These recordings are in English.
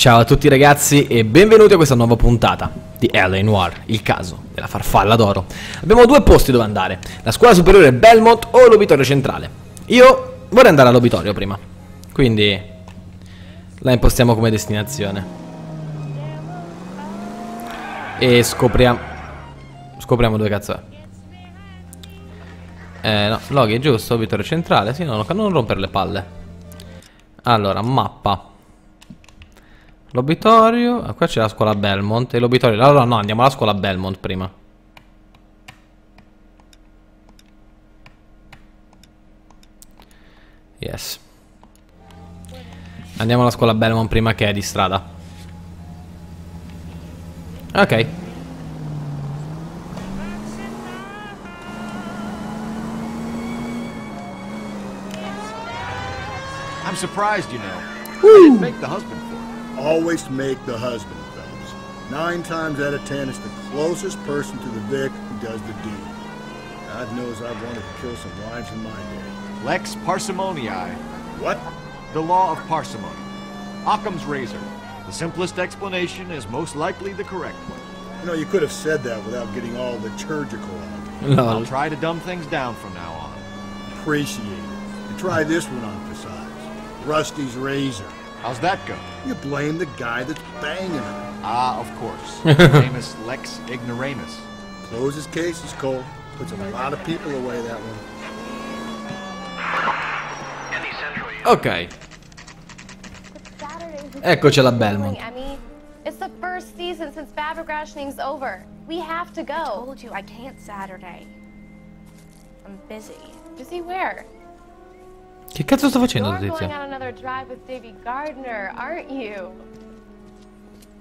Ciao a tutti ragazzi e benvenuti a questa nuova puntata di Noire, il caso della farfalla d'oro. Abbiamo due posti dove andare, la scuola superiore Belmont o l'obitorio centrale. Io vorrei andare all'obitorio prima, quindi la impostiamo come destinazione. E scopriamo dove cazzo è. No, loghi è giusto, obitorio centrale, sì, no, non rompere le palle. Allora, mappa. L'obitorio, qua c'è la scuola Belmont e l'obitorio, allora no, andiamo alla scuola Belmont prima. Yes. Andiamo alla scuola Belmont prima che è di strada. Ok. I'm surprised, you know. I didn't make the husband for it. Always make the husband, fellas. 9 times out of 10, it's the closest person to the Vic who does the deed. God knows I've wanted to kill some wives in my day. Lex parsimoniae. What? The law of parsimony. Occam's razor. The simplest explanation is most likely the correct one. You know, you could have said that without getting all liturgical on me. I'll try to dumb things down from now on. Appreciate it. And try this one on besides. Rusty's razor. How's that go? You blame the guy that's banging her. Ah, of course. Famous Lex ignoramus. Closes cases, Cole. Puts a lot of people away, that one. Ok. Eccoci alla Belmont. It's the first season since fabric rationing's over. We have to go. I told you I can't Saturday. I'm busy. Busy where? Che cazzo sto facendo, You're going Tizia? on another drive with Davy Gardner, aren't you?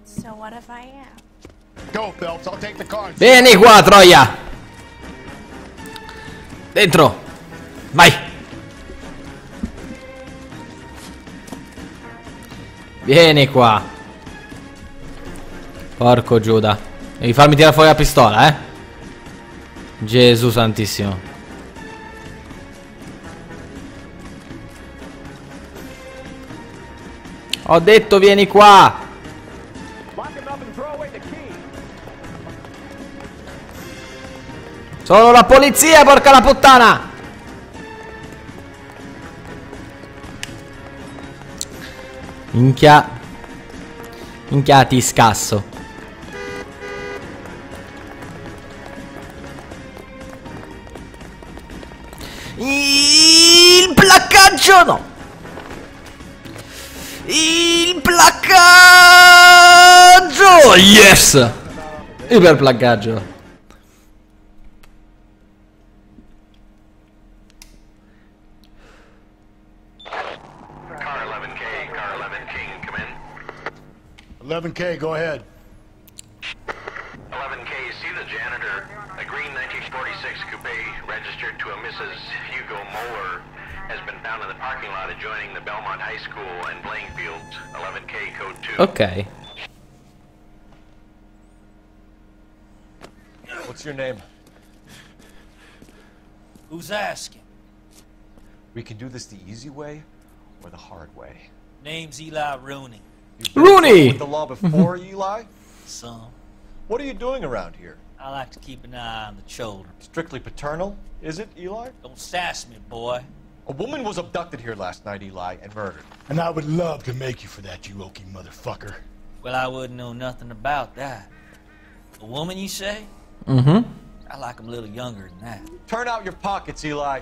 So what if I am? Go, Phelps. I'll take the car. Vieni qua, troia! Dentro! Vai! Vieni qua! Porco Giuda. Devi farmi tirare fuori la pistola, eh? Gesù santissimo. Ho detto vieni qua! Sono la polizia, porca la puttana! Minchia. Minchia ti scasso. Il placcaggio no! Il placcaggio! Yes! Iper placcaggio. Car 11K, come in. 11K, go ahead. 11K, see the janitor. A green 1946 coupe registered to a Mrs. Hugo Moeller has been found in the parking lot adjoining the Belmont High School and playing fields. 11K, code 2. Ok. What's your name? Who's asking? We can do this the easy way or the hard way. Name's Eli Rooney. You've been Rooney! with the law before, Eli? Some. What are you doing around here? I like to keep an eye on the children. Strictly paternal, is it, Eli? Don't sass me, boy. A woman was abducted here last night, Eli, and murdered. And I would love to make you for that, you oaky motherfucker. Well, I wouldn't know nothing about that. A woman, you say? Mm-hmm. I like 'em a little younger than that. Turn out your pockets, Eli.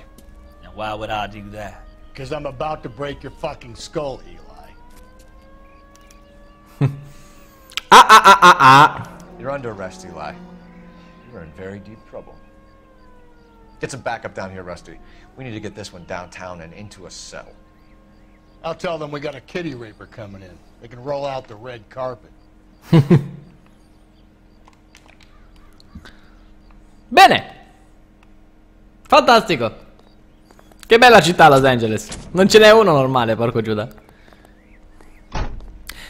Now, why would I do that? Because I'm about to break your fucking skull, Eli. You're under arrest, Eli. You're in very deep trouble. Get some backup down here, Rusty. We need to get this one downtown and into a cell. I'll tell them we got a kitty raper coming in. They can roll out the red carpet. Bene. Fantastico. Che bella città Los Angeles. Non ce n'è uno normale, porco Giuda.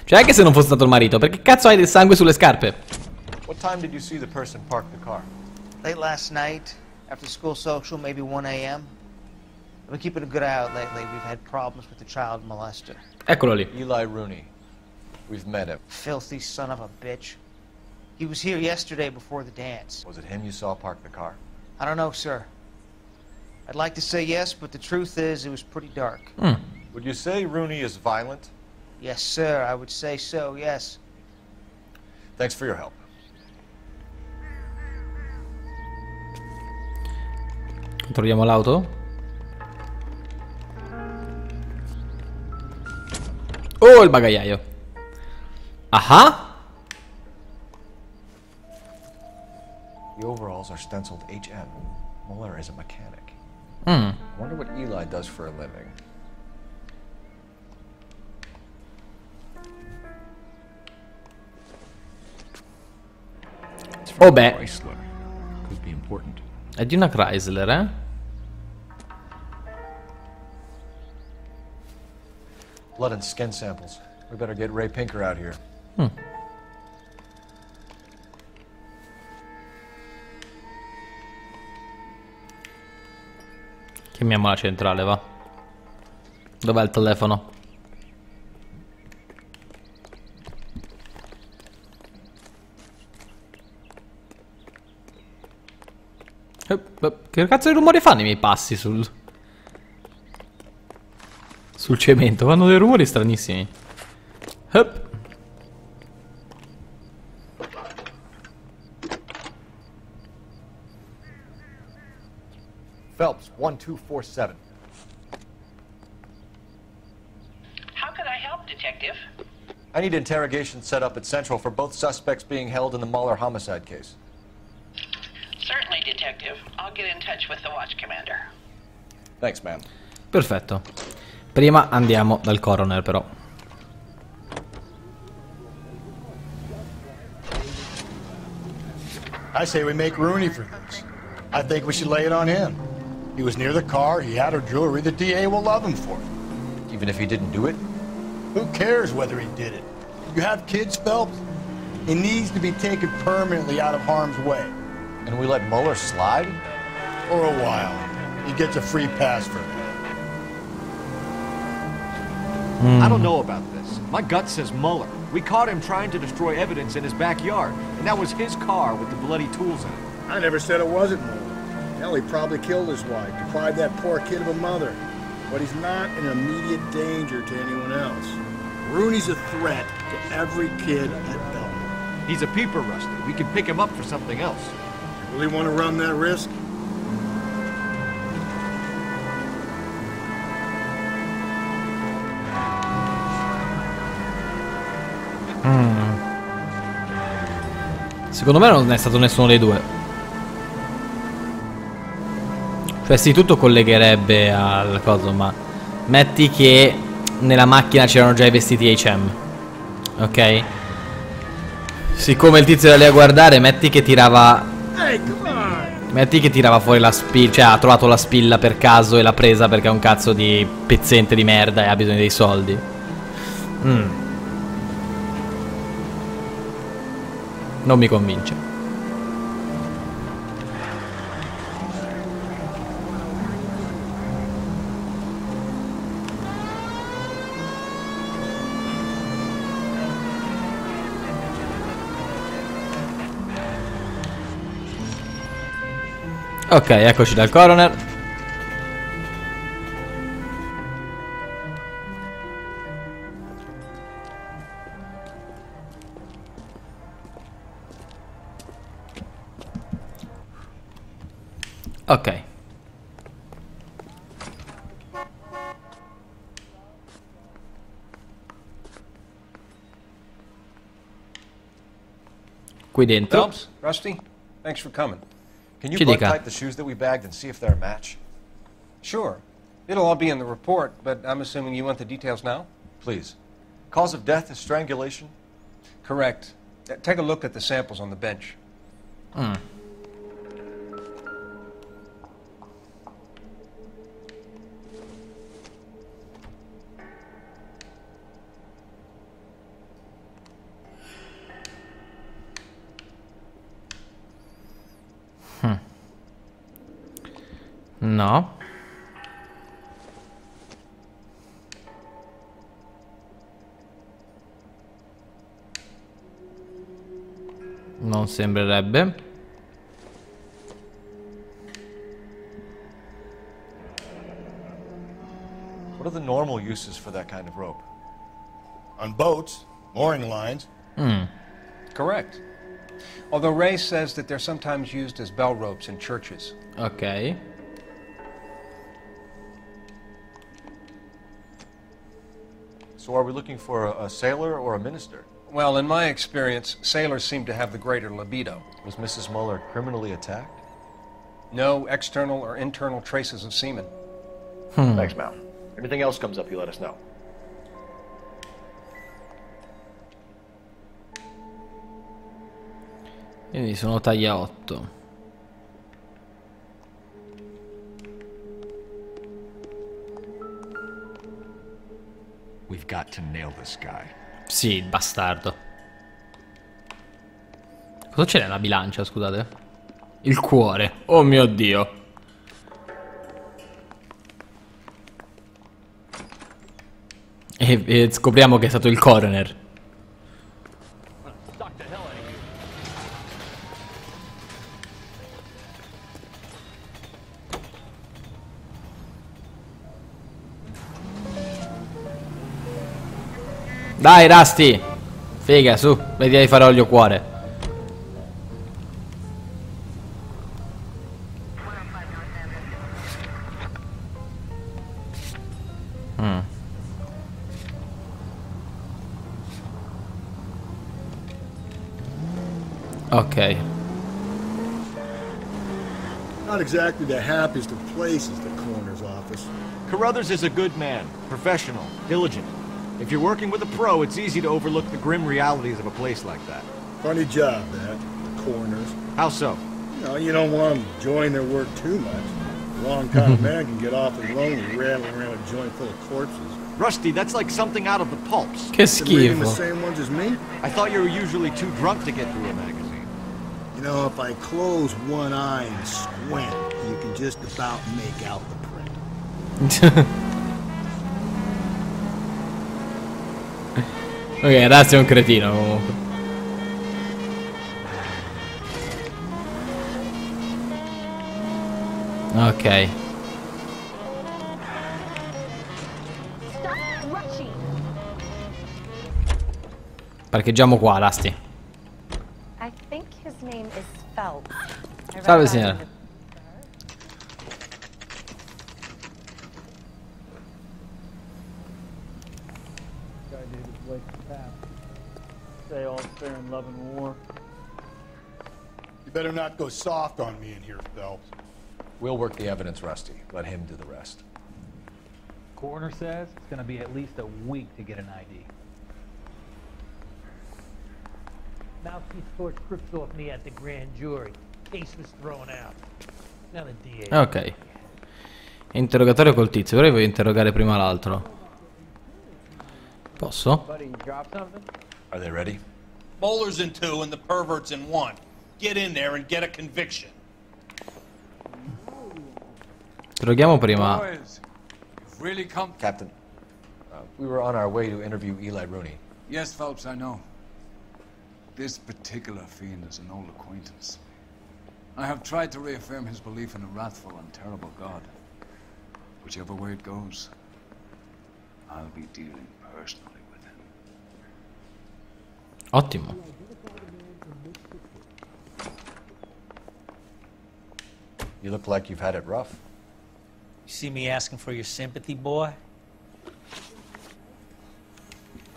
Cioè anche se non fosse stato il marito, perché cazzo hai del sangue sulle scarpe? What time did you see the person park the car? Late last night, after school social, maybe 1 a.m. I've been keeping a good eye out lately. We've had problems with the child molester. Eccolo lì. Eli Rooney. We've met him. Filthy son of a bitch. He was here yesterday before the dance. Was it him you saw park the car? I don't know, sir. I'd like to say yes, but the truth is it was pretty dark. Would you say Rooney is violent? Yes, sir, I would say so, yes. Thanks for your help. Controlliamo l'auto. Oh, il bagagliaio. Ah. The overalls are stenciled HM. Muller is a mechanic. Mm. I wonder what Eli does for a living. Oh beh, Chrysler. Could be important. è di una Chrysler, eh? Blood and skin samples. We better get Ray Pinker out here. Chiamiamo la centrale, va. Dov'è il telefono? Che cazzo di rumori fanno i miei passi sul cemento? Fanno dei rumori stranissimi. Hup. Phelps, 1247. How can I help, Detective? I need interrogation set up at Central for both suspects being held in the Muller homicide case. Certainly, Detective. I'll get in touch with the watch commander. Thanks, ma'am. Perfetto. Prima andiamo dal coroner, però. I say we make Rooney for this. I think we should lay it on him. He was near the car, he had her jewelry, the DA will love him for it. Even if he didn't do it? Who cares whether he did it? You have kids, Phelps? He needs to be taken permanently out of harm's way. And we let Muller slide? For a while. He gets a free pass for that. I don't know about this. My gut says Muller. We caught him trying to destroy evidence in his backyard, and that was his car with the bloody tools in it. I never said it wasn't Muller. Hell, he probably killed his wife, deprived that poor kid of a mother. But he's not an immediate danger to anyone else. Rooney's a threat to every kid at Belmont. He's a peeper, Rusty. We can pick him up for something else. You really want to run that risk? Secondo me non è stato nessuno dei due. Cioè sì, tutto collegherebbe al coso, ma metti che nella macchina c'erano già i vestiti H&M. Ok? Siccome il tizio era lì a guardare, metti che tirava fuori la spilla. Cioè ha trovato la spilla per caso e l'ha presa perché è un cazzo di pezzente di merda e ha bisogno dei soldi. Non mi convince. Ok, eccoci dal coroner. Ok. Qui dentro. Phelps, Rusty, thanks for coming. Can you Ci bug dica. type the shoes that we bagged and see if they're a match? Sure. It'll all be in the report, but I'm assuming you want the details now? Please. Cause of death is strangulation? Correct. Take a look at the samples on the bench. No. Non sembrerebbe. What are the normal uses for that kind of rope? On boats, mooring lines. Correct. Although Ray says that they're sometimes used as bell ropes in churches. Ok. So are we looking for a sailor or a minister? Well, in my experience, sailors seem to have the greater libido. Was Mrs. Muller criminally attacked? No external or internal traces of semen. Thanks, Mal. Anything else comes up, you let us know. Quindi sono taglia 8. We've got to nail this guy. Sì, il bastardo. Cosa c'è nella bilancia, scusate? Il cuore. Oh mio Dio. E scopriamo che è stato il coroner. Dai, Rusty! Figa, su, vedi di fare olio cuore. Ok. Not exactly the happiest of places, the coroner's office. Carruthers is a good man, professional, diligent. If you're working with a pro, it's easy to overlook the grim realities of a place like that. Funny job, that, the coroner's. How so? You don't want them enjoying their work too much. The wrong kind of man can get awfully lonely rattling around a joint full of corpses. Rusty, that's like something out of the pulps. Che Reading the schifo. same ones as me? I thought you were usually too drunk to get through a magazine. You know, if I close one eye and squint, you can just about make out the print. Ok, Rusty è un cretino comunque. Ok. Parcheggiamo qua, Rusty. I think his name is Phelps. Salve signora. Say all fair in love and war. You better not go soft on me in here, Phelps. We'll work the evidence, Rusty. Let him do the rest. Coroner says it's going to be at least a week to get an ID. Mouthpiece torch tripped off me at the grand jury. Case was thrown out. Now the DA. Ok. Interrogatorio col tizio. Però io voglio interrogare prima l'altro. Posso? Buddy, you drop something? Are they ready? Bowler's in 2 and the pervert's in 1. Get in there and get a conviction. Interroghiamo prima. Boys, you've really come... Captain, we were on our way to interview Eli Rooney. Yes, Phelps, I know. This particular fiend is an old acquaintance. I have tried to reaffirm his belief in a wrathful and terrible God. Whichever way it goes, I'll be dealing personally with him. Ottimo. You look like you've had it rough. You see me asking for your sympathy, boy?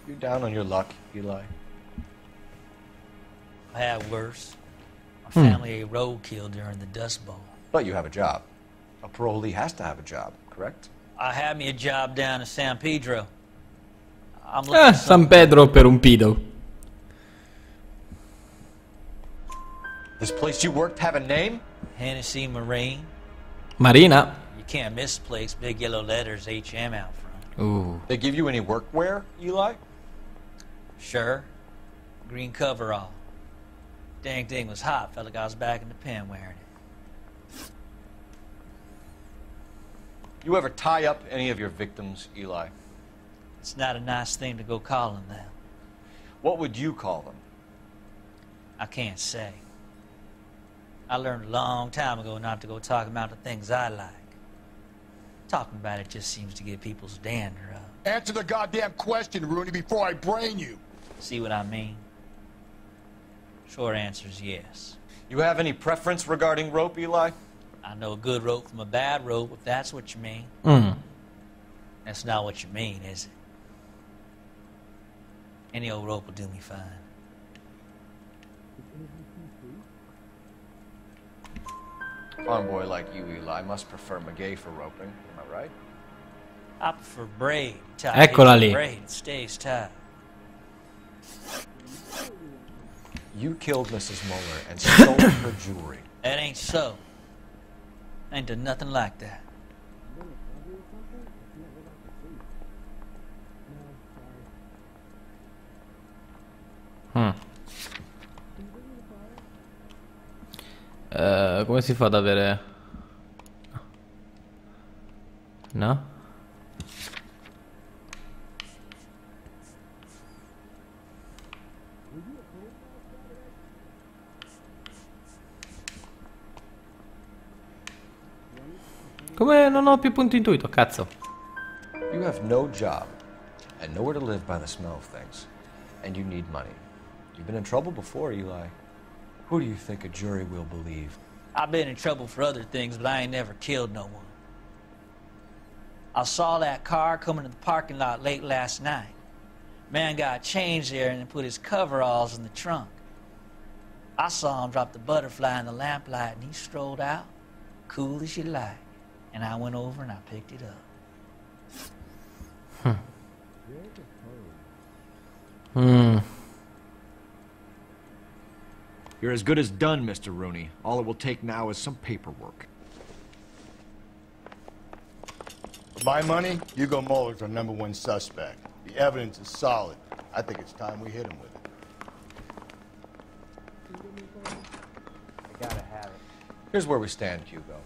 You're down on your luck, Eli. I had worse. My family ate roadkill during the Dust Bowl. But you have a job. A parolee has to have a job, correct? I had me a job down in San Pedro. I'm looking for San Pedro per un pido. This place you worked have a name? Hennessy Marine. Marina. You can't miss the place. Big yellow letters, HM out front. Ooh. They give you any workwear, Eli? Sure. Green coverall. Dang thing was hot. Felt like I was back in the pen wearing it. You ever tie up any of your victims, Eli? It's not a nice thing to go calling them. What would you call them? I can't say. I learned a long time ago not to go talking about the things I like. Talking about it just seems to get people's dander up. Answer the goddamn question, Rooney, before I brain you. See what I mean? Short answer is yes. You have any preference regarding rope, Eli? I know a good rope from a bad rope, if that's what you mean. That's not what you mean, is it? Any old rope will do me fine. Farm boy like you, Eli, must prefer McGay for roping. Am I right? I prefer braid. Eccola lì. Braid, it stays tight. You killed Mrs. Muller and stole her jewelry. That ain't so. I ain't done nothing like that. Come si fa ad avere... No? Come non ho più punti intuito, cazzo. You have no job and nowhere to live by the smell of things. And you need money. You've been in trouble before, Eli. Who do you think a jury will believe? I've been in trouble for other things, but I ain't never killed no one. I saw that car coming to the parking lot late last night. Man got changed there and then put his coveralls in the trunk. I saw him drop the butterfly in the lamplight and he strolled out, cool as you like. And I went over and I picked it up. You're as good as done, Mr. Rooney. All it will take now is some paperwork. My money, Hugo Muller's our #1 suspect. The evidence is solid. I think it's time we hit him with it. I gotta have it. Here's where we stand, Hugo.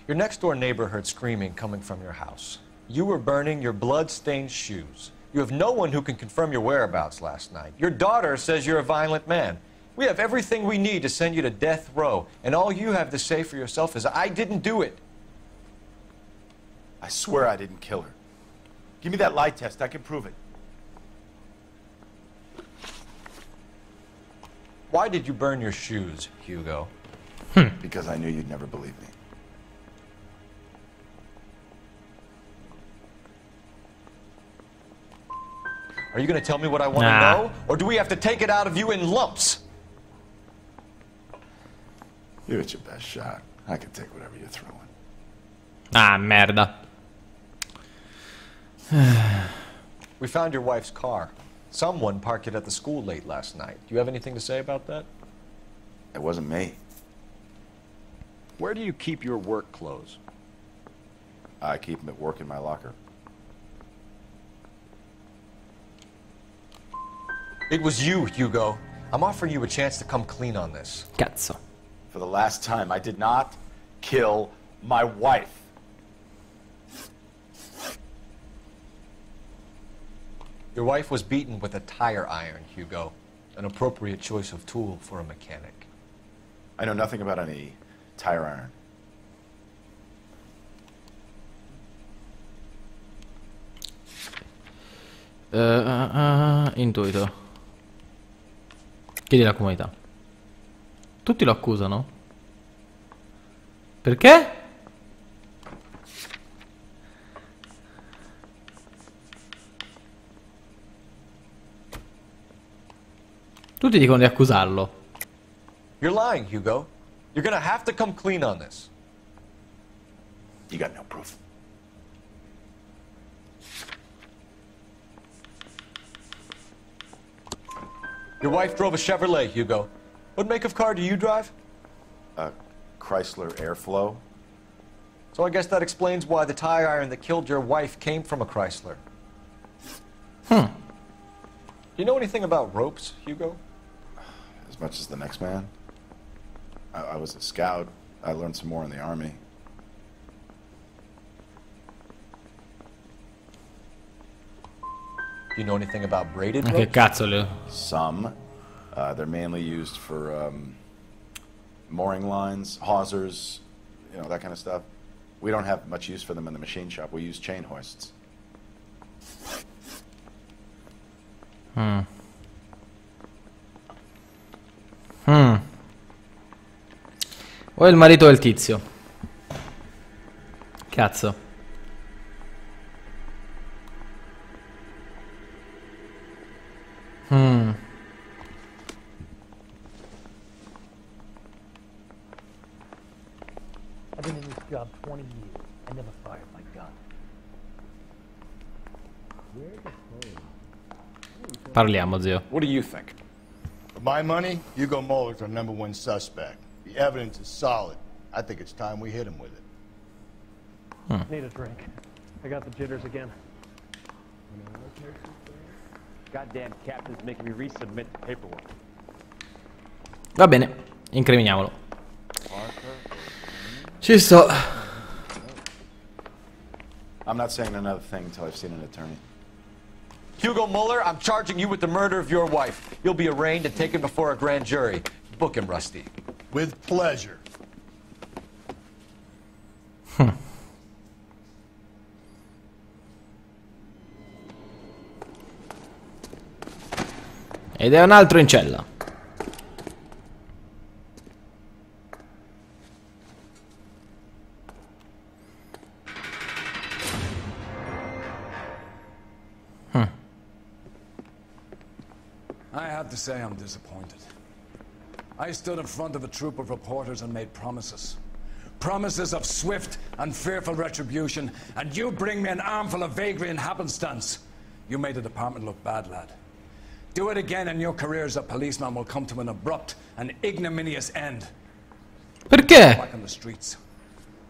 Your next-door neighbor heard screaming coming from your house. You were burning your blood-stained shoes. You have no one who can confirm your whereabouts last night. Your daughter says you're a violent man. We have everything we need to send you to death row, and all you have to say for yourself is, I didn't do it. I swear I didn't kill her. Give me that lie test. I can prove it. Why did you burn your shoes, Hugo? Because I knew you'd never believe me. Are you going to tell me what I want to know? Or do we have to take it out of you in lumps? Give it your best shot. I can take whatever you're throwing. Ah, merda. We found your wife's car. Someone parked it at the school late last night. Do you have anything to say about that? It wasn't me. Where do you keep your work clothes? I keep them at work in my locker. It was you, Hugo. I'm offering you a chance to come clean on this. Cazzo. For the last time, I did not kill my wife. Your wife was beaten with a tire iron, Hugo. An appropriate choice of tool for a mechanic. I know nothing about any tire iron. Intuito. Chiedi alla comunità. Tutti lo accusano? Perché? Tutti dicono di accusarlo. You're lying, Hugo. You're gonna have to come clean on this. You got no proof. Your wife drove a Chevrolet, Hugo. What make of car do you drive? A Chrysler Airflow. So I guess that explains why the tire iron that killed your wife came from a Chrysler. Do you know anything about ropes, Hugo? As much as the next man. I was a scout. I learned some more in the army. Do you know anything about braided ropes? Che cazzo le... Some. They're mainly used for mooring lines, hawsers, you know, that kind of stuff. We don't have much use for them in the machine shop. We use chain hoists. O il marito del tizio. Cazzo. I've been in this job 20 years. I never fired my gun. Parliamo, zio. What do you think? For my money, Hugo Muller's our #1 suspect. The evidence is solid. I think it's time we hit him with it. Need a drink. I got the jitters again. Goddamn captain's making me resubmit the paperwork. Va bene, incriminiamolo. Ci sto. I'm not saying another thing until I've seen an attorney. Hugo Muller, I'm charging you with the murder of your wife. You'll be arraigned and taken before a grand jury. Book him, Rusty. With pleasure. Ed è un altro in cella. I have to say I'm disappointed. I stood in front of a troop of reporters and made promises. Promises of swift and fearful retribution, and you bring me an armful of vagary and happenstance. You made the department look bad, lad. Do it again and your career as a policeman will come to an abrupt and ignominious end. Perché? Back on the streets.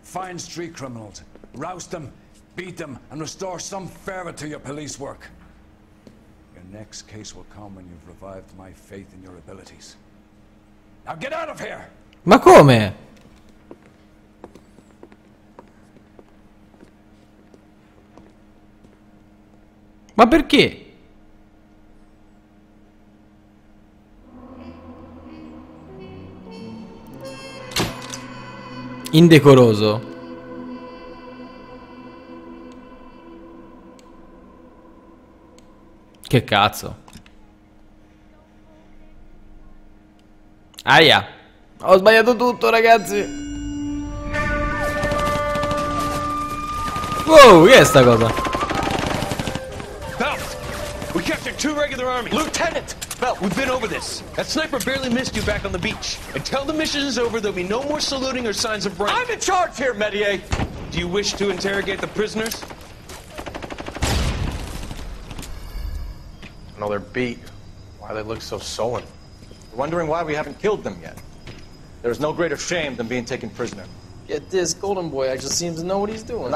Find street criminals, roust them, beat them, and restore some fervor to your police work. Your next case will come when you've revived my faith in your abilities. Now get out of here! Ma come? Ma perché? Indecoroso. Che cazzo. Aia. Ho sbagliato tutto, ragazzi. Wow, che è sta cosa? Phelps, we captured 2 regular armies. Lieutenant! Phelps, we've been over this. That sniper barely missed you back on the beach. Until the mission is over, there'll be no more saluting or signs of rank. I'm in charge here, Medier! Do you wish to interrogate the prisoners? No, they're beat. Why they look so sullen? We're wondering why we haven't killed them yet. There's no greater shame than being taken prisoner. Yet this golden boy actually seems to know what he's doing.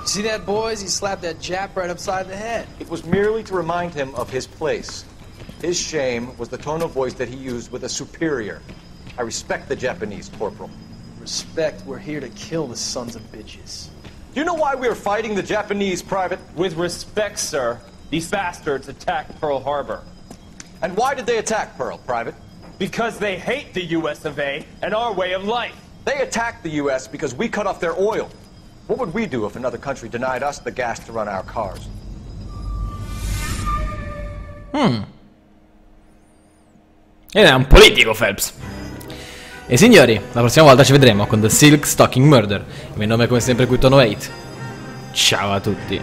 See that, boys? He slapped that Jap right upside the head. It was merely to remind him of his place. His shame was the tone of voice that he used with a superior. I respect the Japanese, Corporal. Respect, we're here to kill the sons of bitches. Do you know why we are fighting the Japanese, Private? With respect, sir, these bastards attacked Pearl Harbor. And why did they attack Pearl, Private? Because they hate the US of A and our way of life. They attacked the US because we cut off their oil. What would we do if another country denied us the gas to run our cars? Ed è un politico, Phelps. E signori, la prossima volta ci vedremo con The Silk Stocking Murder. Il mio nome è come sempre qui Tono 8. Ciao a tutti.